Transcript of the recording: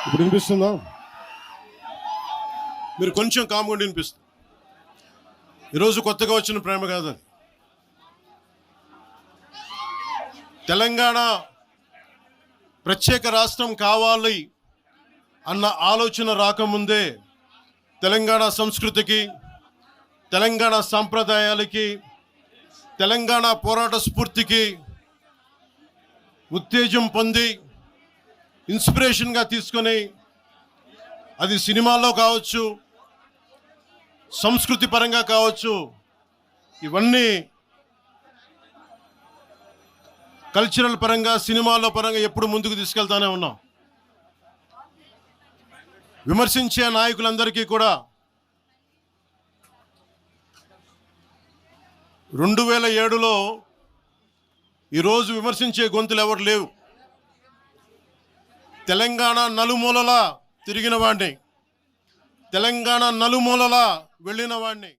ఇప్పుడు వినిపిస్తుందా? మీరు కొంచెం కామ్గా వినిపిస్తుంది. ఈరోజు కొత్తగా వచ్చిన ప్రేమ కాదు అది. తెలంగాణ ప్రత్యేక రాష్ట్రం కావాలి అన్న ఆలోచన రాకముందే తెలంగాణ సంస్కృతికి, తెలంగాణ సాంప్రదాయాలకి, తెలంగాణ పోరాట స్ఫూర్తికి ఉత్తేజం పొంది ఇన్స్పిరేషన్గా తీసుకొని అది సినిమాల్లో కావచ్చు, సంస్కృతి పరంగా కావచ్చు, ఇవన్నీ కల్చరల్ పరంగా సినిమాల్లో పరంగా ఎప్పుడు ముందుకు తీసుకెళ్తానే ఉన్నాం. విమర్శించే నాయకులందరికీ కూడా 2007లో ఈరోజు విమర్శించే గొంతులు ఎవరు లేవు. తెలంగాణ నలుమూలలా తిరిగిన వాడిని, తెలంగాణ నలుమూలలా వెళ్ళిన వాడిని.